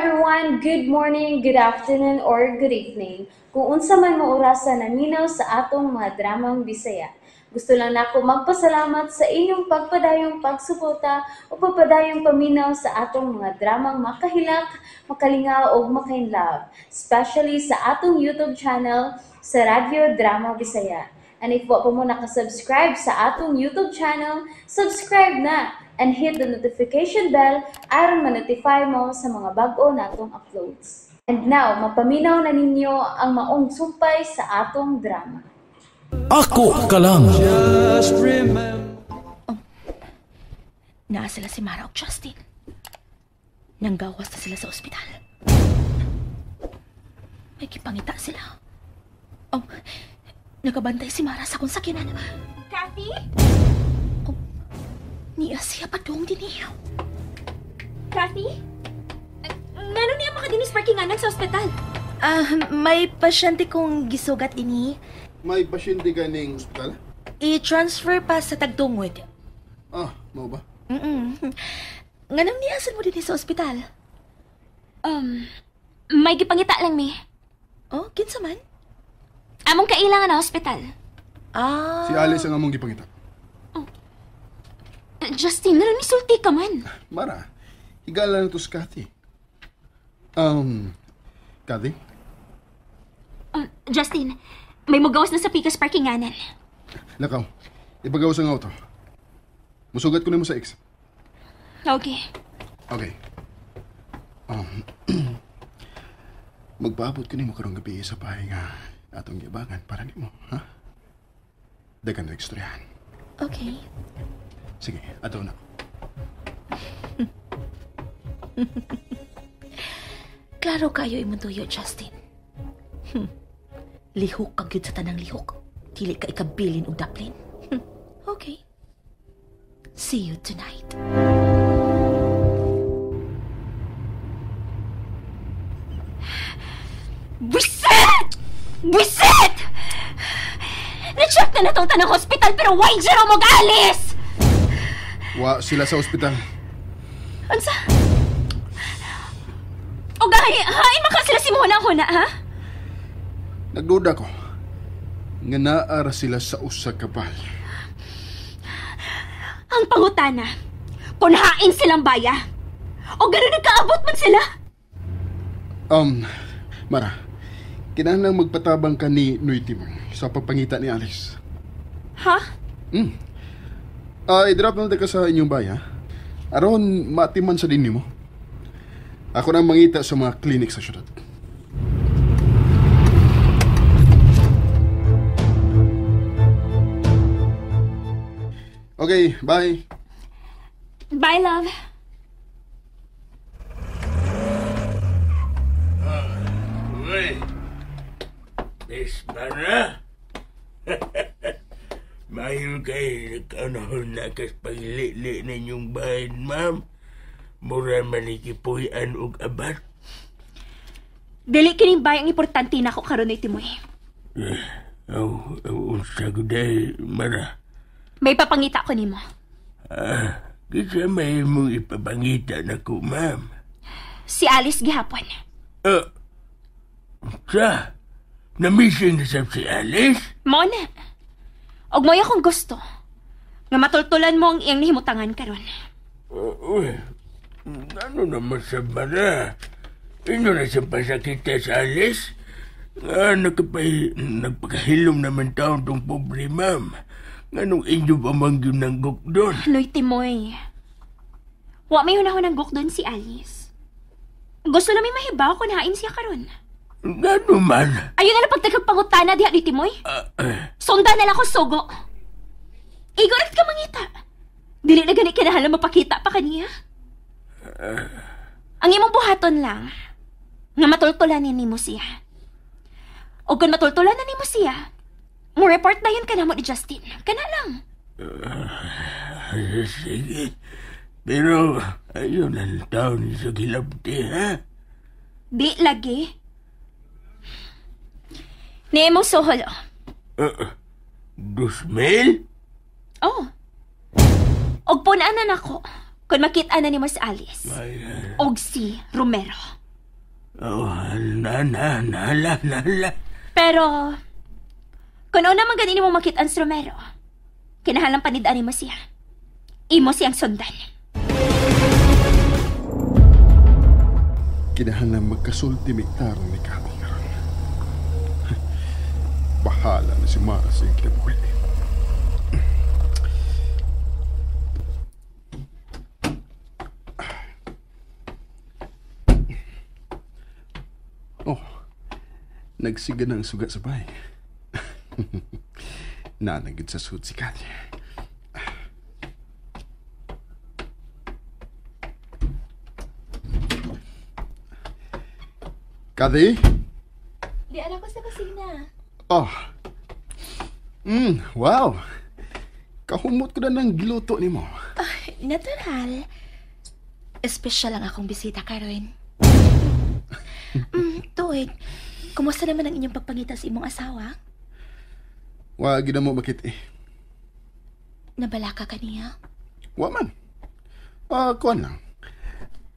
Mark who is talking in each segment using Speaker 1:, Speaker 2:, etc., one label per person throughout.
Speaker 1: everyone, good morning, good afternoon, or good evening. Kung unsa man mo orasan naminaw sa atong mga dramang Bisaya. Gusto lang nako magpasalamat sa inyong pagpadayong pagsuporta o pagpadayong paminaw sa atong mga dramang makahilak, makalingaw o makainlove, especially sa atong YouTube channel sa Radyo Drama Bisaya. And if wa pa mo nakasubscribe sa atong YouTube channel, subscribe na and hit the notification bell aron ma-notify mo sa mga bag-o natong uploads. And now, mapaminaw na ninyo ang maong sumpay sa atong drama.
Speaker 2: Ako ka lang.
Speaker 3: Naa sila si Mara o Justin. Nanggawas na sila sa ospital. May kipangita sila. Oh, nakabantay si Mara sa kung sakyanan.
Speaker 4: Kathy?
Speaker 3: Oh, niya siya pa doong diniyaw.
Speaker 4: Kathy? Ngano niya makadinis parkinganan sa ospital?
Speaker 3: May pasyente kong gisugat ini.
Speaker 5: May pasyente ka ning ospital?
Speaker 3: I-transfer pa sa Tagtungod.
Speaker 5: Mau ba?
Speaker 3: Nganong niyasan mo din sa ospital?
Speaker 4: May gipangita lang mi.
Speaker 3: Oh, kinsa man?
Speaker 4: Among kailangan na ospital.
Speaker 5: Si Alice ang among gipangita.
Speaker 4: Justin, naroon isulti ka man.
Speaker 5: Mara, higala na to si Kathy. Kathy?
Speaker 4: Justin, may mugawas na sa Picas parkinganan.
Speaker 5: Lakaw, ipagawas ang auto. Musugat ko na mo sa X.
Speaker 4: Okay.
Speaker 5: Okay. Magpaabot ko ni mo karong gabi sa bahay nga atong gibangan para ni mo, ha? Dagan na ekstoryahan.
Speaker 3: Okay.
Speaker 5: Sige, ato na.
Speaker 3: Klaro kayo imong tuyo, Justin. Lihok kag yun sa tanang lihok. Dili ka ikabilin o daplin. Okay. See you tonight.
Speaker 4: Buisit! Buisit! Na-check na natong tanang hospital pero why dyan mo mag-alis?
Speaker 5: Wa sila sa ospital.
Speaker 4: Ansa? O gahi, hain maka sila si Muna-huna, ha?
Speaker 5: Nagduda ko nga naara sila sa usa ka bahay.
Speaker 4: Ang pangutana, kung hain silang baya, o gano'n nagkaabot man sila?
Speaker 5: Mara, kinahanglang magpatabang ka ni Noy Timon sa pagpangita ni Alice.
Speaker 4: Ha?
Speaker 5: I-drop na ka sa inyong bahay, ha? Aron matiman sa dinhi mo. Ako na mangita sa mga klinik sa syudad. Okay, bye.
Speaker 4: Bye, love.
Speaker 6: Uy, bes para. Mayo kay nagkanahon na kas pagli-li na inyong bahay, ma'am. Mura manikipuyan og abat.
Speaker 4: Dili kining bayang importante na ako karon ay Timoy.
Speaker 6: Unsa guday, Mara?
Speaker 4: May papangita ko nimo.
Speaker 6: Kisa may mong ipapangita na ko, ma'am.
Speaker 4: Si Alice gihapon.
Speaker 6: Sa? Na-missing na sa si Alice?
Speaker 4: Mo na. Og mo'y akong gusto. Nga matultulan mo ang iyang nihimutangan karon.
Speaker 6: Ano naman sa Mara? Inyo na sa pasakita sa Alice? Nagpakahilom naman taon tong pobre, ma'am. Nganong inyo ba mangyong nanggok doon?
Speaker 4: Ano'y Timoy. Wa may hunahon ng guk doon si Alice. Gusto namin mahibaw kung hain siya karon.
Speaker 6: Gano man?
Speaker 4: Ayun na lang pagtagpangutana diha ni Timoy. Sundan na lang ko sugo. Igorat ka mangita. Dili na gani kinahanglan mapakita pa kaniya. Ang imong buhaton lang nga matultulanin nimo siya. O kung matultulanan nimo siya, mo report na yun ka na mo ni Justin. Kana lang.
Speaker 6: Sige. Pero ayun ang taon sa gilabti, ha?
Speaker 4: Di lagi. Nemo sohol.
Speaker 6: 2,000?
Speaker 4: Oh. Og punaanan ako kung makita na ni Mas Alice. Og si Romero.
Speaker 6: Oh, nala.
Speaker 4: Pero, kung una man ganin mo makit ang stromero, kinahalang panidaan mo siya. Imo siyang sundan.
Speaker 5: Kinahanglan magkasulti miktaro ni Kati karon. Bahala na si Mara sa iyong kinabuhi. Oh, nagsiga ng suga sa bahay. Nanagid sa suit si Kati. Kati?
Speaker 3: Di alam ko sa kusina.
Speaker 5: Oh. Wow. Kahumot ko na ng giluto ni mo.
Speaker 3: Natural. Espesyal lang akong bisita karon. Tuig, kumusta naman ang inyong pagpangita sa imong asawa?
Speaker 5: Wa gid mo makit eh.
Speaker 3: Nabala ka kaniya?
Speaker 5: Wa man. Kuan lang.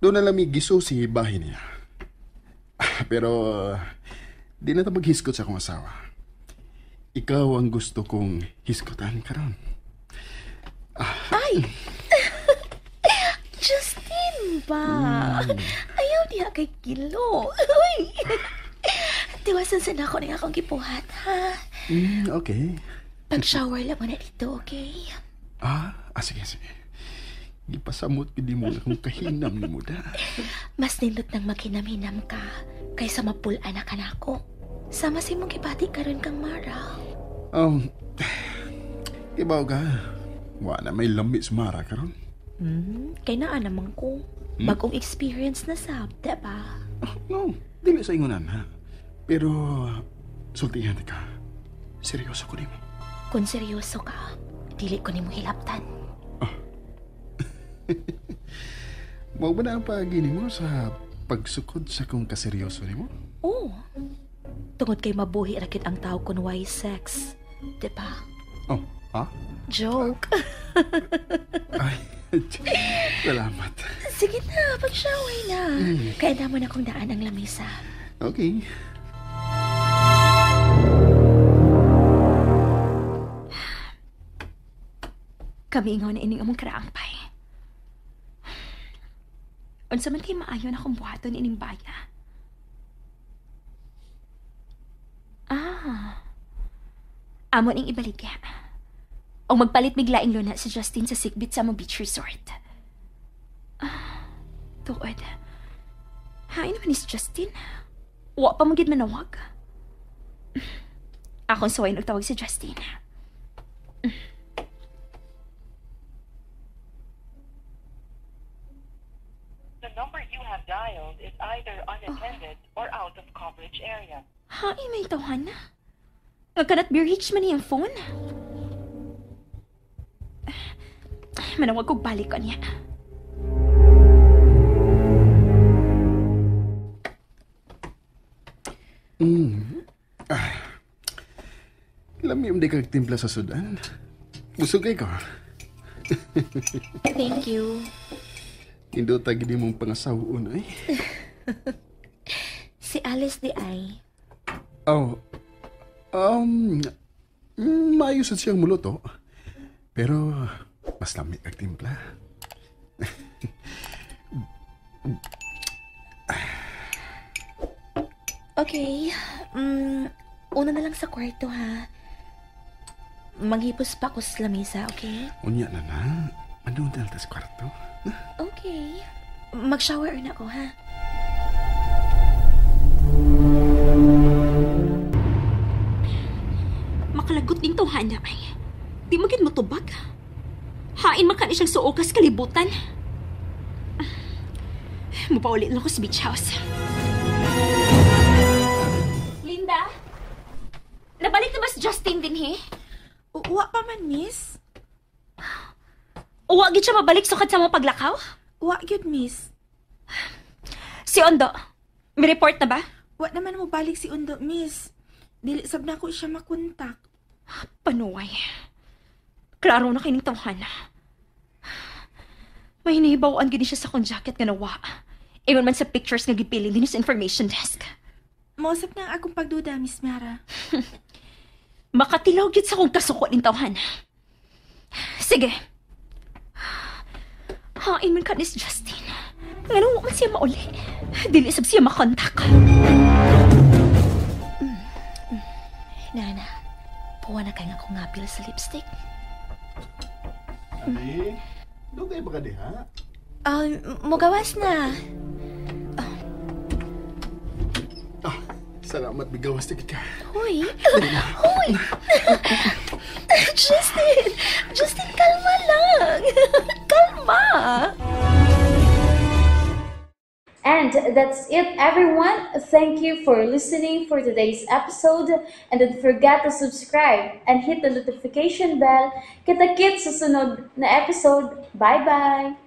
Speaker 5: Doon na lang may giso si bahay niya. Pero, di na ito maghiskot sa akong asawa. Ikaw ang gusto kong hiskotan karon.
Speaker 3: Ay! Justin ba? Ayaw niya kay Kilo. Uy! Tiwasan sa nako na akong gipuhat, ha?
Speaker 5: Okay.
Speaker 3: Pag-shower lang mo na dito, okay?
Speaker 5: Sige. Gipasamot pidi mo na kung kahinam ni mo da.
Speaker 3: Mas nindot nang makinam-hinam ka kaysa mapulaan na ka na ako. Sama si mong kibati karon kang Mara.
Speaker 5: Ibaw ka. Wa na may lamit sa Mara karon.
Speaker 3: Kay naa naman ko. Bagong experience na sab, diba?
Speaker 5: No, dili sa ingunan ha. Pero, sultihan ka. Seryoso ko nimo.
Speaker 3: Kung seryoso ka, dili ko ni mo hilaptan.
Speaker 5: Mao ba na ang pagini mo sa pagsukod sa kung kaseryoso nimo?
Speaker 3: Oo. Tungod kay mabuhi rakit ang tao kun way sex. Diba? Joke.
Speaker 5: Ay, salamat.
Speaker 3: Sige na, pag-shower na. Kaya naman akong daan ang lamisa.
Speaker 5: Okay.
Speaker 4: Kami ingaw na ining among karaangpay. Unsa man kay maayo na akong buhaton ining baya. Amon ing ibaligya. O magpalit biglaing luna si Justin sa Sigbit sa Beach Resort. Tuod. Hain naman ni si Justin. Wa pa magid manawag. Akong suway nagtawag si Justin.
Speaker 7: The number you have dialed is either unattended or out of coverage area.
Speaker 4: Hain may tawhan na. Nagkanat be reach man niyang phone. Manawag kong balik ko niya.
Speaker 5: Lami di kag timpla sa sudan. Busog kay ka.
Speaker 3: Thank you.
Speaker 5: Indo tagi di mong pangasawon ay.
Speaker 3: Si Alice di ay.
Speaker 5: Maayos siyang muluto. Pero, mas lami kag timpla.
Speaker 3: Okay. Una na lang sa kwarto, ha? Manghipos pa ako sa lamisa, okay?
Speaker 5: Unya na na. Andun dal tas kwarto.
Speaker 3: Okay. Mag-shower na ako, ha?
Speaker 4: Makalagot ding tawhan na ay. Di magid mo tubag. Hain makani siyang suokas kalibutan. Mupaulit lang ko sa beach house. Linda? Nabalik na ba si Justin din, he?
Speaker 8: Uwa pa man, miss.
Speaker 4: Uwa gid siya mabalik sukad sa mga paglakaw?
Speaker 8: Uwa gyud, miss.
Speaker 4: Si Ondo, may report na ba?
Speaker 8: Wa naman mo balik si Undo, miss. Dili sab na ko siya makontak.
Speaker 4: Panuway. Klaro na kining tawhan. May hinihibawan gini siya sa kong jacket nga nawa. Ingon man sa pictures nga gipili din sa information desk.
Speaker 8: Mausap na akong pagduda, Miss Mara.
Speaker 4: Makatilaw gyud sa kong kasuko ning tawhan. Sige. Hain man ka ni Justin. Ngano man siya mauli. Dili sab siya makontak. Nana, puwa na kay nga kong ngapil sa lipstick.
Speaker 5: Ani, dugay ba ka diha?
Speaker 3: Mugawas na.
Speaker 5: Salamat, bigawas na ka.
Speaker 3: Hoy! Hoy! Justin, kalma lang. Kalma.
Speaker 1: And that's it, everyone. Thank you for listening for today's episode. And don't forget to subscribe and hit the notification bell. Kita-kits sa sunod na episode. Bye-bye!